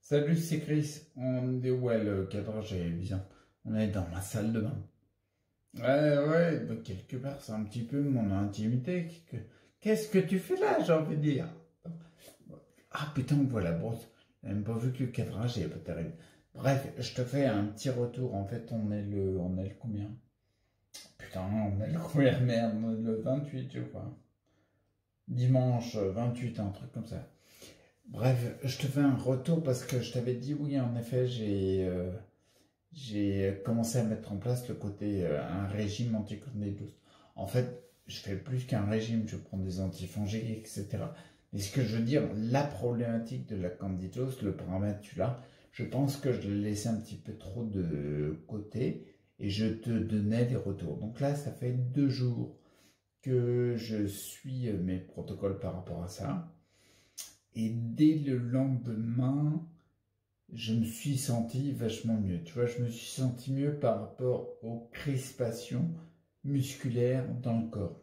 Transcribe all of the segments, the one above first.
Salut, c'est Chris. On est où est le cadrage est bien. On est dans ma salle de bain. Ouais, bah, quelque part, c'est un petit peu mon intimité. Qu'est-ce que tu fais là, j'ai envie de dire? Ah putain, on voit la brosse. J'ai même pas vu que le cadrage est pas terrible. Bref, je te fais un petit retour. En fait, on est le combien? Putain, on est le combien? Merde, on est le 28, je crois. Dimanche 28, un truc comme ça. Bref, je te fais un retour parce que je t'avais dit oui, en effet, j'ai commencé à mettre en place le côté un régime anti-candidose. En fait, je fais plus qu'un régime, je prends des antifongiques, etc. Mais ce que je veux dire, la problématique de la candidose, le paramètre tu l'as, je pense que je l'ai laissé un petit peu trop de côté et je te donnais des retours. Donc là, ça fait 2 jours que je suis mes protocoles par rapport à ça. Et dès le lendemain, je me suis senti vachement mieux. Tu vois, je me suis senti mieux par rapport aux crispations musculaires dans le corps.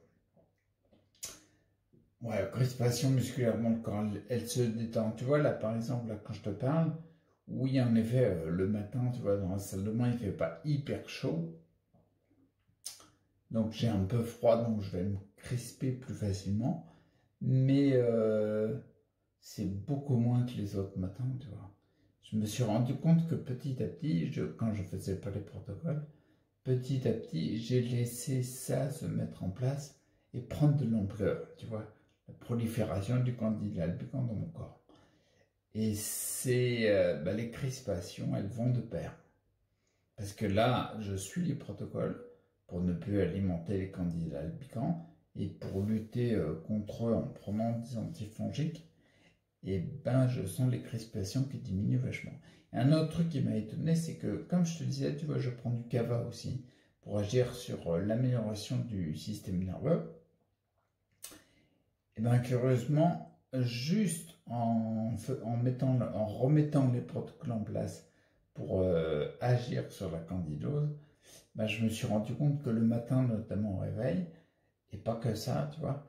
Ouais, crispation musculaire dans le corps, elle se détend. Tu vois, là, par exemple, là, quand je te parle, oui, en effet, le matin, tu vois, dans la salle de bain, il fait pas hyper chaud. Donc, j'ai un peu froid, donc je vais me crisper plus facilement. Mais c'est beaucoup moins que les autres matins, tu vois. Je me suis rendu compte que petit à petit, quand je faisais pas les protocoles, petit à petit, j'ai laissé ça se mettre en place et prendre de l'ampleur, tu vois. La prolifération du candidat albicans dans mon corps. Et c'est les crispations, elles vont de pair. Parce que là, je suis les protocoles pour ne plus alimenter les candidats albicans et pour lutter contre eux en prenant des antifongiques. Et ben, je sens les crispations qui diminuent vachement. Et un autre truc qui m'a étonné, c'est que, comme je te disais, tu vois, je prends du kava aussi pour agir sur l'amélioration du système nerveux. Et ben, curieusement, juste en remettant les protocoles en place pour agir sur la candidose, ben, je me suis rendu compte que le matin, notamment au réveil, et pas que ça, tu vois,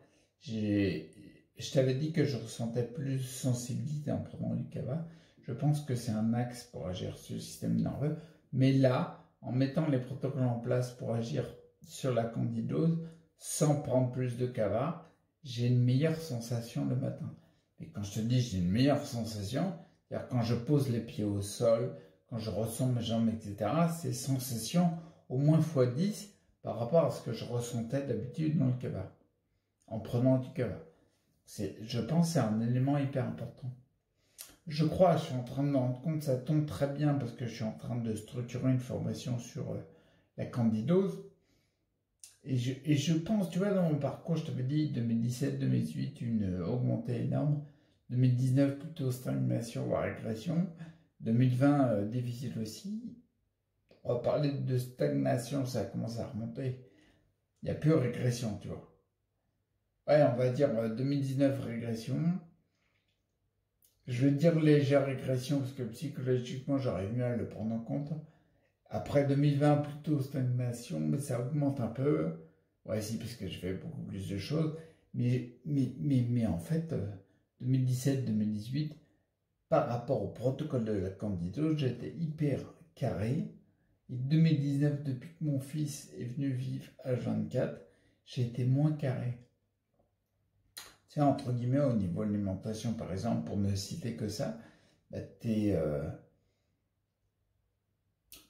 je t'avais dit que je ressentais plus de sensibilité en prenant du kava. Je pense que c'est un axe pour agir sur le système nerveux. Mais là, en mettant les protocoles en place pour agir sur la candidose, sans prendre plus de kava, j'ai une meilleure sensation le matin. Et quand je te dis j'ai une meilleure sensation, c'est-à-dire quand je pose les pieds au sol, quand je ressens mes jambes, etc., c'est sensation au moins x10 par rapport à ce que je ressentais d'habitude dans le kava, en prenant du kava. Je pense que c'est un élément hyper important. Je crois, je suis en train de me rendre compte, ça tombe très bien parce que je suis en train de structurer une formation sur la candidose. Et je pense, tu vois, dans mon parcours, je t'avais dit 2017-2018, une augmentée énorme. 2019, plutôt stagnation, voire régression. 2020, déficit aussi. On va parler de stagnation, ça commence à remonter. Il n'y a plus de régression, tu vois. Ouais, on va dire 2019 régression. Je vais dire légère régression parce que psychologiquement j'arrive mieux à le prendre en compte. Après 2020 plutôt stagnation, mais ça augmente un peu. Ouais, si, parce que je fais beaucoup plus de choses. Mais en fait, 2017-2018, par rapport au protocole de la candidose, j'étais hyper carré. Et 2019, depuis que mon fils est venu vivre à 24, j'ai été moins carré. Tu sais, entre guillemets, au niveau de l'alimentation, par exemple, pour ne citer que ça, bah,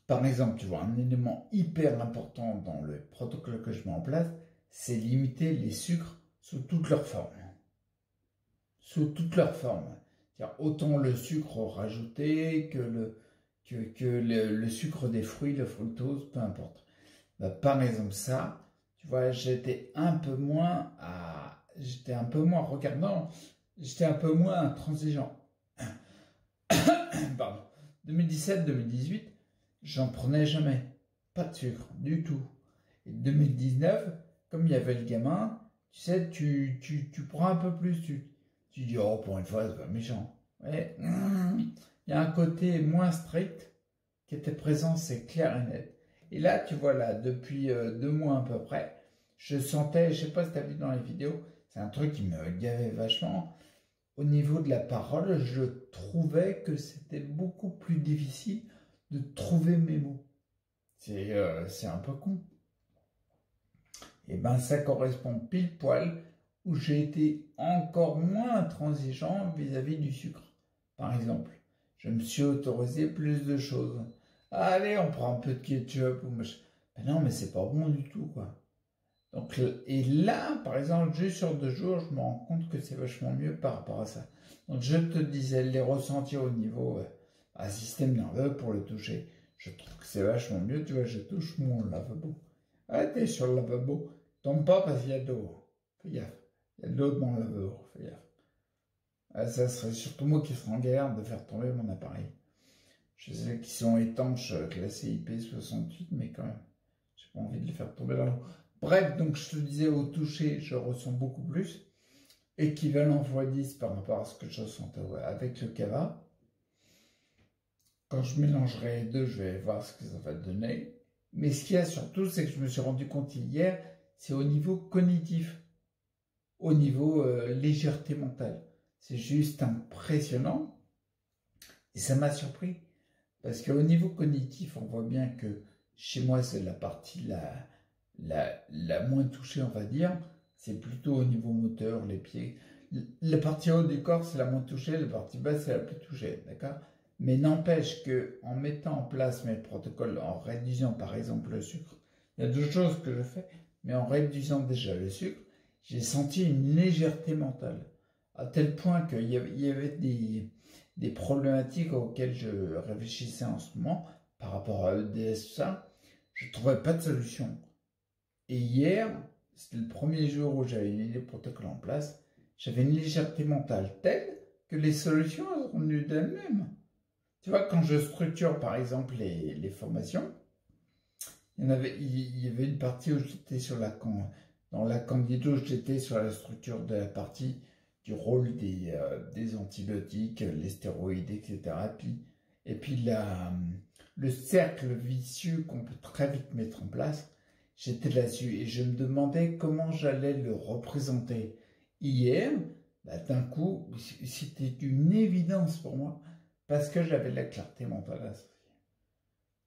par exemple, tu vois, un élément hyper important dans le protocole que je mets en place, c'est limiter les sucres sous toutes leurs formes. Sous toutes leurs formes. C'est-à-dire autant le sucre rajouté que le sucre des fruits, le fructose, peu importe. Bah, par exemple, ça, tu vois, j'étais un peu moins regardant, j'étais un peu moins intransigeant. Pardon. 2017-2018, j'en prenais jamais. Pas de sucre, du tout. Et 2019, comme il y avait le gamin, tu sais, tu prends un peu plus, tu dis, oh, pour une fois, c'est pas méchant. Ouais, il y a un côté moins strict qui était présent, c'est clair et net. Et là, tu vois, là, depuis 2 mois à peu près, je sentais, je sais pas si tu as vu dans les vidéos, c'est un truc qui me gavait vachement. au niveau de la parole, je trouvais que c'était beaucoup plus difficile de trouver mes mots. C'est un peu con. Et ben ça correspond pile poil où j'ai été encore moins intransigeant vis-à-vis du sucre. Par exemple, je me suis autorisé plus de choses. Allez, on prend un peu de ketchup ou machin. Ben non, mais c'est pas bon du tout, quoi. Donc, et là, par exemple, juste sur 2 jours, je me rends compte que c'est vachement mieux par rapport à ça. Donc, je te disais, les ressentir au niveau système nerveux pour le toucher. Je trouve que c'est vachement mieux. Tu vois, je touche mon lavabo. Ah, t'es sur le lavabo. Tombe pas parce qu'il y a de l'eau. Fais gaffe. Il y a de l'eau dans le lavabo. Fais gaffe. Ah, ça serait surtout moi qui serais en galère de faire tomber mon appareil. Je sais qu'ils sont étanches, classés IP68, mais quand même, j'ai pas envie de les faire tomber dans l'eau. Bref, donc je te disais, au toucher, je ressens beaucoup plus. Équivalent x10 par rapport à ce que je ressentais avec le cava. Quand je mélangerai les deux, je vais voir ce que ça va donner. Mais ce qu'il y a surtout, c'est que je me suis rendu compte hier, c'est au niveau cognitif, au niveau légèreté mentale. C'est juste impressionnant. Et ça m'a surpris. Parce qu'au niveau cognitif, on voit bien que chez moi, c'est la partie la moins touchée, on va dire. C'est plutôt au niveau moteur, les pieds. La partie haute du corps, c'est la moins touchée. La partie basse, c'est la plus touchée. D'accord? Mais n'empêche que en mettant en place mes protocoles, en réduisant par exemple le sucre, il y a 2 choses que je fais, mais en réduisant déjà le sucre, j'ai senti une légèreté mentale. À tel point qu'il y avait des problématiques auxquelles je réfléchissais en ce moment par rapport à EDS, tout ça, je ne trouvais pas de solution. Et hier, c'était le premier jour où j'avais mis les protocoles en place, j'avais une légèreté mentale telle que les solutions sont venues d'elles-mêmes. Tu vois, quand je structure par exemple les formations, il y avait une partie où j'étais sur dans la candido, j'étais sur la structure de la partie du rôle des antibiotiques, les stéroïdes, etc. Et puis le cercle vicieux qu'on peut très vite mettre en place, j'étais là-dessus et je me demandais comment j'allais le représenter. Hier, bah, d'un coup, c'était une évidence pour moi parce que j'avais la clarté mentale associée.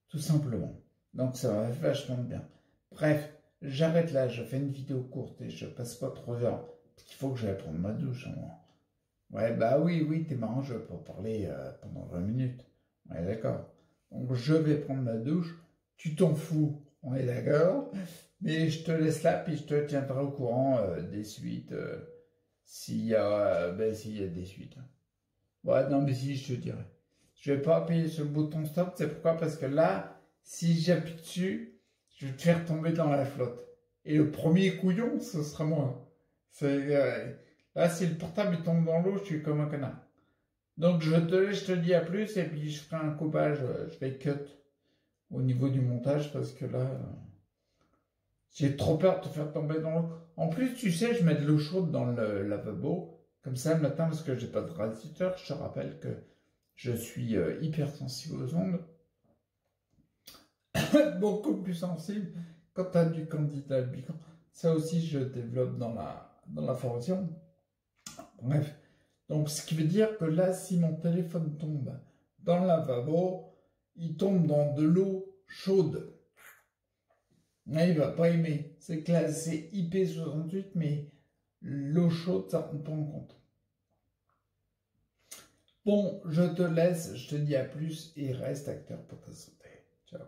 Tout simplement. Donc ça va vachement bien. Bref, j'arrête là, je fais une vidéo courte et je passe pas 3 heures. Parce qu'il faut que j'aille prendre ma douche. Ouais, bah oui, t'es marrant, je vais pas parler pendant 20 minutes. Ouais, d'accord. Donc je vais prendre ma douche. Tu t'en fous, on est d'accord. Mais je te laisse là, puis je te tiendrai au courant des suites. S'il y a des suites. Ouais, non, mais si, je te dirai. Je vais pas appuyer sur le bouton stop, c'est pourquoi? Parce que là, si j'appuie dessus, je vais te faire tomber dans la flotte. Et le premier couillon, ce sera moi. Là, si le portable il tombe dans l'eau, je suis comme un connard. Donc je te dis à plus, et puis je ferai un coupage, je vais cut au niveau du montage, parce que là, j'ai trop peur de te faire tomber dans l'eau. En plus, tu sais, je mets de l'eau chaude dans le lavabo, comme ça le matin, parce que j'ai pas de radiateur, je te rappelle que je suis hypersensible aux ondes. Beaucoup plus sensible quand tu as du candida albicans. Ça aussi, je développe dans la formation. Bref. Donc, ce qui veut dire que là, si mon téléphone tombe dans le lavabo, il tombe dans de l'eau chaude. Là, il va pas aimer. C'est classé IP68, mais l'eau chaude, ça rentre pas en compte. Bon, je te laisse, je te dis à plus et reste acteur pour ta santé. Ciao.